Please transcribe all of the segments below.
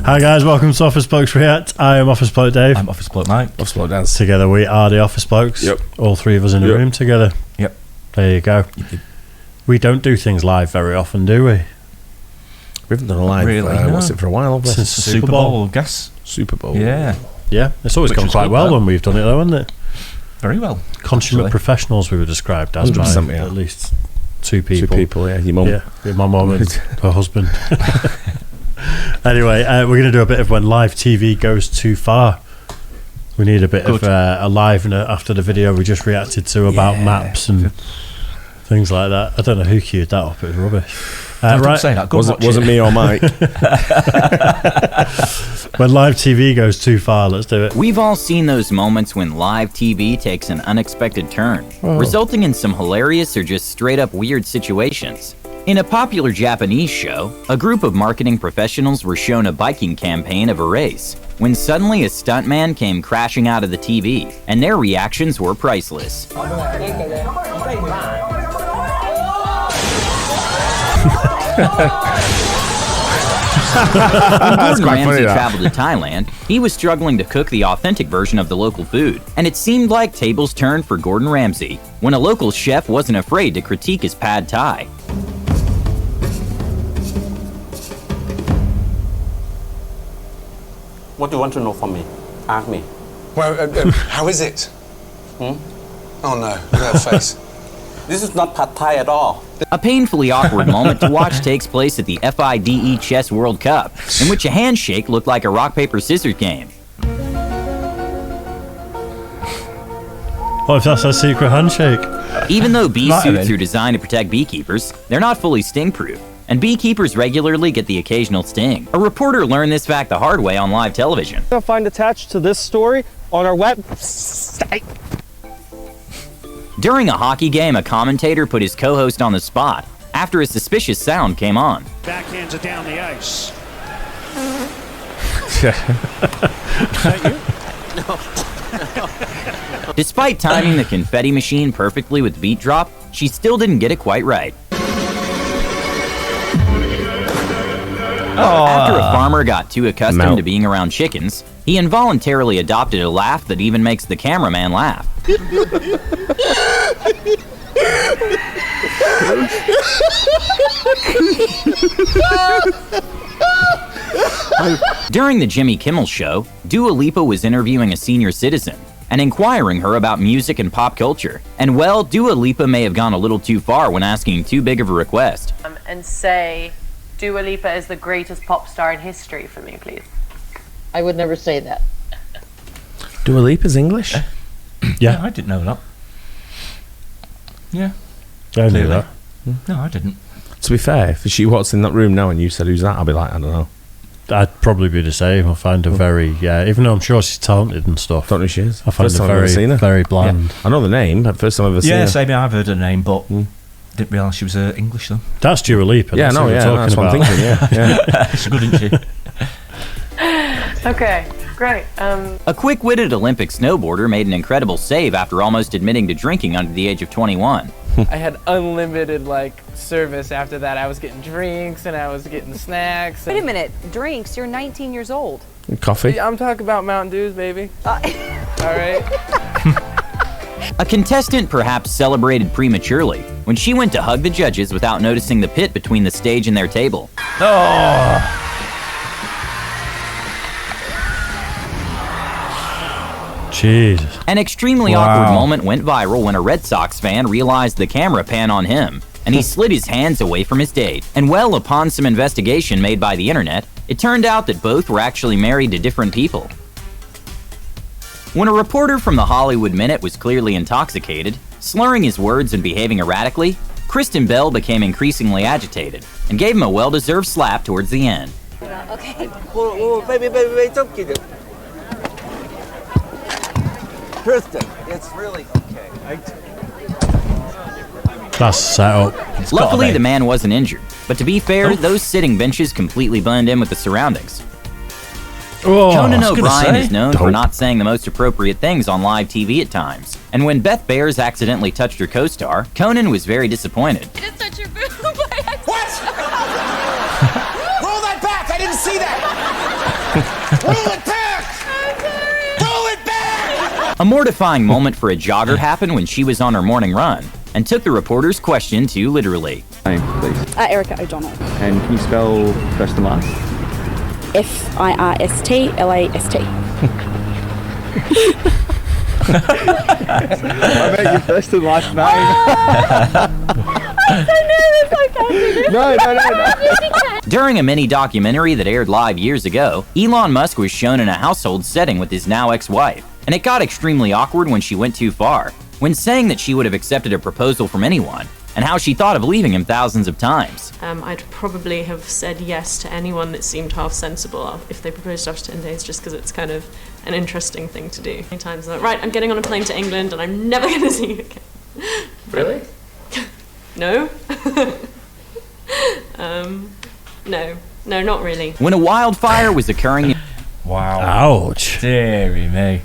Hi guys, welcome to Office Blokes React. I am Office Bloke Dave. I'm Office Bloke Mike. Office Bloke Dance. Together we are the Office Blokes. Yep. All three of us in a room together. Yep. There you go. We don't do things live very often, do we? We haven't done a live. Really? What's it for a while? Have we? Since the Super Bowl, I guess. Super Bowl. Yeah. Yeah, it's always Which gone was quite good, well that. when we've done it though, hasn't it? Very well. Consummate actually. professionals we were described as by 100%, yeah. at least two people. Two people, yeah. Your mum. Yeah, my mum and her husband. Anyway, we're going to do a bit of when live TV goes too far. We need a bit of a live after the video we just reacted to about maps and things like that. I don't know who queued that up. It was rubbish. Don't say that. Go wasn't me or Mike. When live TV goes too far, let's do it. We've all seen those moments when live TV takes an unexpected turn, resulting in some hilarious or just straight up weird situations. In a popular Japanese show, a group of marketing professionals were shown a biking campaign of a race, when suddenly a stuntman came crashing out of the TV, and their reactions were priceless. When Gordon Ramsay traveled to Thailand, he was struggling to cook the authentic version of the local food, and it seemed like tables turned for Gordon Ramsay when a local chef wasn't afraid to critique his pad thai. What do you want to know from me? Ask me. Well, how is it? Oh no, look at that face. This is not pad thai at all. A painfully awkward moment to watch takes place at the FIDE Chess World Cup, in which a handshake looked like a rock, paper, scissors game. What if that's our secret handshake? Even though bee suits are designed to protect beekeepers, they're not fully sting-proof, and beekeepers regularly get the occasional sting. A reporter learned this fact the hard way on live television. You'll find attached to this story on our website. During a hockey game, a commentator put his co-host on the spot after a suspicious sound came on. Backhands it down the ice. Despite timing the confetti machine perfectly with beat drop, she still didn't get it quite right. After a farmer got too accustomed to being around chickens, he involuntarily adopted a laugh that even makes the cameraman laugh. During the Jimmy Kimmel Show, Dua Lipa was interviewing a senior citizen and inquiring her about music and pop culture. And well, Dua Lipa may have gone a little too far when asking too big of a request. And say, Dua Lipa is the greatest pop star in history for me, please. I would never say that. Dua Lipa's English? Yeah, I didn't know that. Yeah. I knew that. No, I didn't. To be fair, if she walks in that room now and you said, who's that? I'd be like, I don't know. I'd probably be the same. I find her very, even though I'm sure she's talented and stuff. Don't know who she is. I find First her time I've ever seen her. very bland. I know the name, but first time I've ever seen her. Yeah, same. I've heard her name, but didn't realise she was English though. That's Dua Lipa. Yeah, no, yeah, that's what I'm thinking. Yeah. She's good, isn't she? Okay, great. A quick-witted Olympic snowboarder made an incredible save after almost admitting to drinking under the age of 21. I had unlimited service after that. I was getting drinks and I was getting snacks. Wait a minute, drinks? You're 19 years old. Coffee? I'm talking about Mountain Dews, baby. All right. A contestant perhaps celebrated prematurely when she went to hug the judges without noticing the pit between the stage and their table. Oh. Jesus. An extremely awkward moment went viral when a Red Sox fan realized the camera pan on him, and he slid his hands away from his date. And well, upon some investigation made by the internet, it turned out that both were actually married to different people. When a reporter from the Hollywood Minute was clearly intoxicated, slurring his words and behaving erratically, Kristen Bell became increasingly agitated and gave him a well-deserved slap towards the end. Okay. Baby, don't get it. Kristen, it's really okay. That's set up. Luckily, the man wasn't injured, but to be fair, those sitting benches completely blend in with the surroundings. Conan O'Brien is known for not saying the most appropriate things on live TV at times. And when Beth Bears accidentally touched her co-star, Conan was very disappointed. I just touched your boob by accident. What? Roll that back! I didn't see that! A mortifying moment for a jogger happened when she was on her morning run and took the reporter's question too literally. Name, please. Erica O'Donnell. And can you spell first and last? First-Last. I bet your first and last name. I'm so nervous, I can't do this. No. During a mini documentary that aired live years ago, Elon Musk was shown in a household setting with his now ex-wife, and it got extremely awkward when she went too far, when saying that she would have accepted a proposal from anyone, and how she thought of leaving him thousands of times. I'd probably have said yes to anyone that seemed half sensible if they proposed after 10 days, just because it's kind of an interesting thing to do. Many times I'm like, right, I'm getting on a plane to England and I'm never going to see you again. Really? No. No, not really. When a wildfire was occurring... Wow. Ouch. Deary me.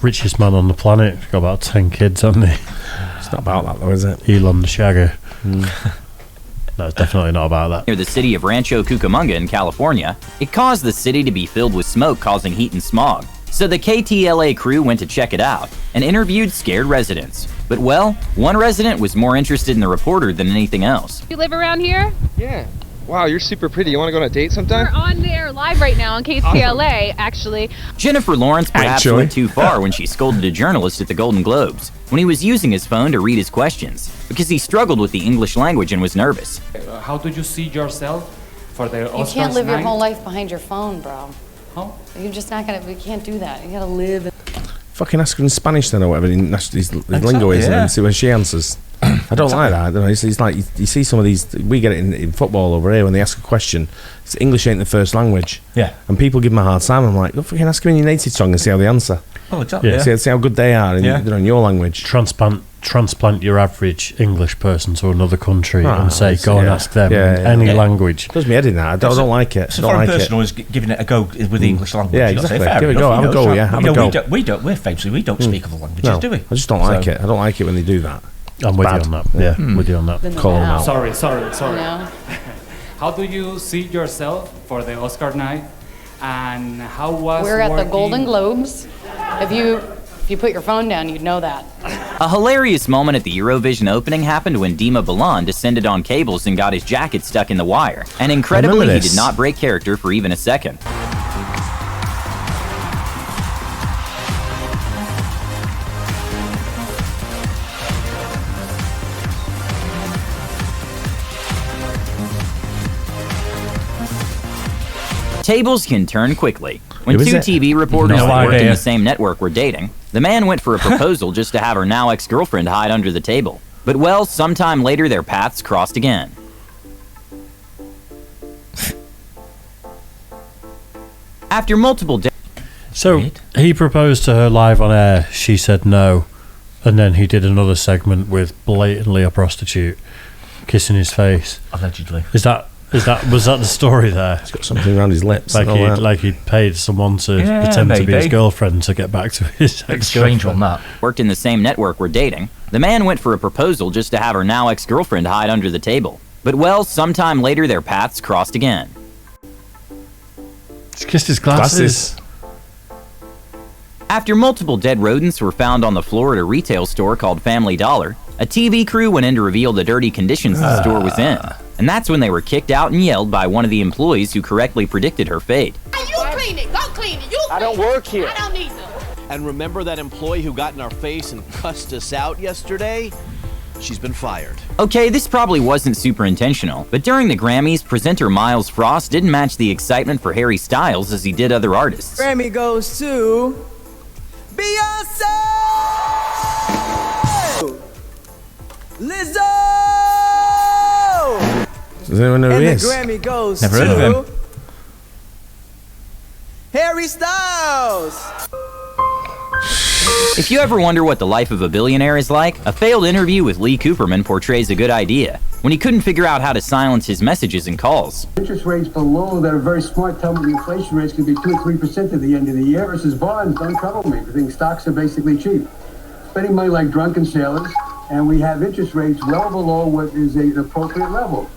Richest man on the planet. Got about 10 kids, hasn't he? It's not about that though, is it? Elon the Shagger. No, it's definitely not about that. Near the city of Rancho Cucamonga in California, it caused the city to be filled with smoke, causing heat and smog. So the KTLA crew went to check it out and interviewed scared residents. But well, one resident was more interested in the reporter than anything else. You live around here? Yeah. Wow, you're super pretty. You want to go on a date sometime? We're on there live right now on KTLA, actually. Jennifer Lawrence perhaps went too far when she scolded a journalist at the Golden Globes when he was using his phone to read his questions because he struggled with the English language and was nervous. How do you see yourself for the Oscars? You can't live your night? whole life behind your phone, bro. Huh? You're just not gonna. You can't do that. You gotta live. Fucking ask her in Spanish then or whatever his lingo is, and see when she answers. I don't like that. I don't know. It's like you see some of these. We get it in football over here when they ask a question. It's English ain't the first language. Yeah. And people give them a hard time. I'm like, go fucking ask them in your native tongue and see how they answer. Oh, exactly. Yeah. See how good they are in, in your language. Transplant your average English person to another country and say, go and ask them in any language. Does me head in that. I don't like it. It's a foreign person always giving it a go with the English language. Yeah, exactly. Give it a go. Have a go. Yeah, have a go. We're famously we don't speak other languages, do we? I just don't like it. I don't like it when they do that. I'm with you on that. Yeah, with you on that. Call them out. Sorry. No. How do you see yourself for the Oscar night? And how was We're at the working- Golden Globes. If you put your phone down, you'd know that. A hilarious moment at the Eurovision opening happened when Dima Bilan descended on cables and got his jacket stuck in the wire. And incredibly, he did not break character for even a second. Tables can turn quickly. When two TV reporters that worked in the same network were dating, the man went for a proposal just to have her now ex-girlfriend hide under the table. But well, sometime later their paths crossed again. After multiple days... So, he proposed to her live on air, she said no, and then he did another segment with blatantly a prostitute kissing his face. Allegedly. Was that the story there? He's got something around his lips. Like he'd paid someone to pretend to be his girlfriend to get back to his ex-girlfriend. Strange on that. Worked in the same network were dating. The man went for a proposal just to have her now ex-girlfriend hide under the table. But well, sometime later their paths crossed again. Just kissed his glasses. After multiple dead rodents were found on the floor at a retail store called Family Dollar, a TV crew went in to reveal the dirty conditions the store was in. And that's when they were kicked out and yelled by one of the employees who correctly predicted her fate. You clean it. Go clean it. I don't work here. I don't need them. And remember that employee who got in our face and cussed us out yesterday? She's been fired. Okay, this probably wasn't super intentional, but during the Grammys, presenter Miles Frost didn't match the excitement for Harry Styles as he did other artists. Grammy goes to Beyonce! Lizzo! Does anyone know who he is? And the Grammy goes Never heard of him. Harry Styles! If you ever wonder what the life of a billionaire is like, a failed interview with Lee Cooperman portrays a good idea, when he couldn't figure out how to silence his messages and calls. Interest rates below that are very smart tell me the inflation rates could be 2 or 3% at the end of the year versus bonds don't trouble me. I think stocks are basically cheap. Spending money like drunken sailors, and we have interest rates well below what is an appropriate level.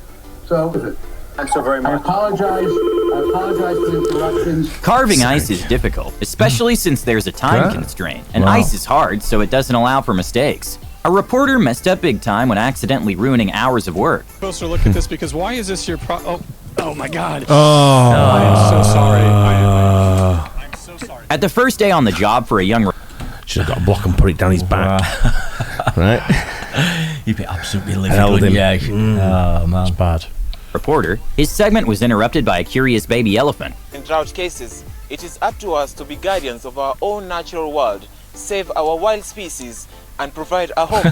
So, I'm so very much. I apologize for the interruptions. Carving ice is difficult, especially since there's a time constraint, and ice is hard, so it doesn't allow for mistakes. A reporter messed up big time when accidentally ruining hours of work. Closer look at this, because why is this your Oh my God. Oh. I am so sorry. I'm so sorry. At the first day on the job for a young... Should have got a block and put it down his back. Right? You'd be absolutely livid. Yeah. Oh, man. It's bad. Reporter, his segment was interrupted by a curious baby elephant. In drought cases, it is up to us to be guardians of our own natural world, save our wild species, and provide a home.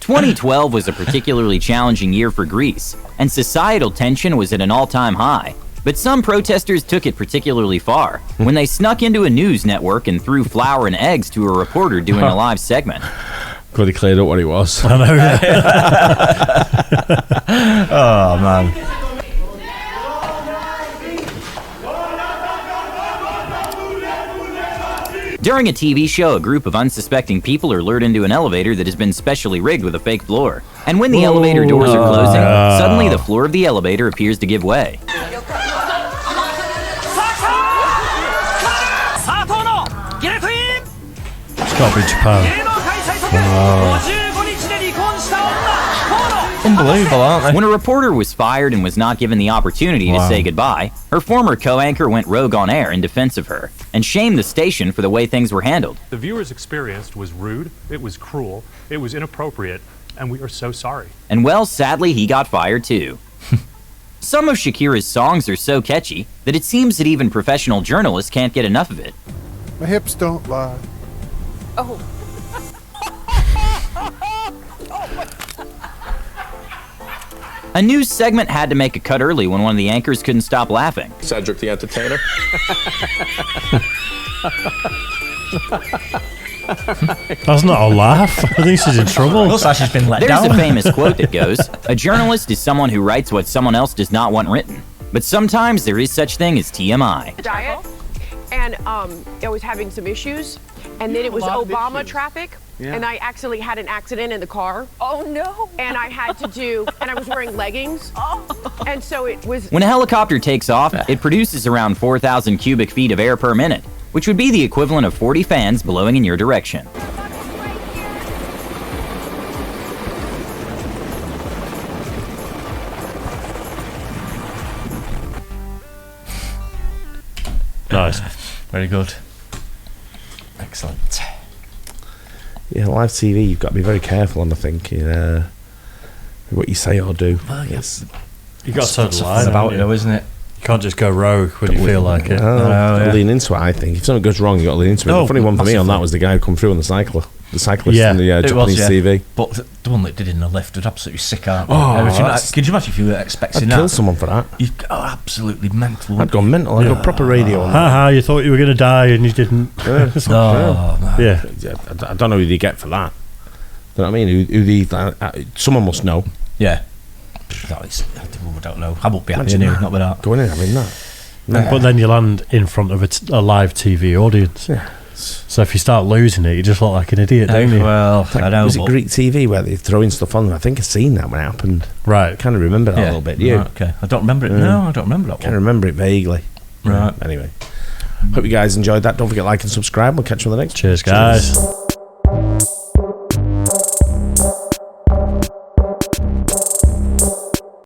2012 was a particularly challenging year for Greece, and societal tension was at an all-time high. But some protesters took it particularly far when they snuck into a news network and threw flour and eggs to a reporter doing a live segment. Glad he cleared up what he was. I know. Oh, man. During a TV show, a group of unsuspecting people are lured into an elevator that has been specially rigged with a fake floor. And when the elevator doors are closing, suddenly the floor of the elevator appears to give way. It's got to be Japan. Unbelievable, aren't they? When a reporter was fired and was not given the opportunity to say goodbye, her former co-anchor went rogue on air in defense of her and shamed the station for the way things were handled. The viewers' experience was rude, it was cruel, it was inappropriate, and we are so sorry. And well, sadly, he got fired too. Some of Shakira's songs are so catchy that it seems that even professional journalists can't get enough of it. My hips don't lie. Oh. A news segment had to make a cut early when one of the anchors couldn't stop laughing. Cedric the Entertainer. That's not a laugh. I think she's in trouble. Looks like she's been let There's down. a famous quote that goes, "A journalist is someone who writes what someone else does not want written. But sometimes there is such thing as TMI." Diet, and I was having some issues, and then it was Obama traffic. Yeah. And I actually had an accident in the car. Oh no! And I had to do, and I was wearing leggings. And so it was. When a helicopter takes off, it produces around 4,000 cubic feet of air per minute, which would be the equivalent of 40 fans blowing in your direction. Nice. Very good. Excellent. Yeah, live TV, you've got to be very careful on, I think, what you say or do. Well, yes. You got to That's lie about it, though, isn't it? You can't just go rogue when you feel like it. Yeah. Lean into it, I think. If something goes wrong, you got to lean into it. The funny one for me on that was the guy who come through on the cyclist in the Japanese TV. But the one that did in the lift was absolutely sick, aren't they? Oh, could you imagine if you were expecting I'd that? kill someone for that. You'd go absolutely mental. I'd go mental. I'd go proper radio on that. Haha, you thought you were going to die and you didn't. Yeah. Yeah. I don't know who they get for that. You know what I mean? Who someone must know. Yeah. I don't know. I won't be happy anyway, not with that. Going in having that. Yeah. But then you land in front of a live TV audience. Yeah. So if you start losing it, you just look like an idiot, don't you? Well, I know. Was it Greek TV where they're throwing stuff on? I think I've seen that when it happened. Right. I kind of remember that a little bit. You? Right, okay. I don't remember it. No, I don't remember that one. I remember it vaguely. Right. Anyway. Hope you guys enjoyed that. Don't forget to like and subscribe. We'll catch you on the next one. Cheers, guys.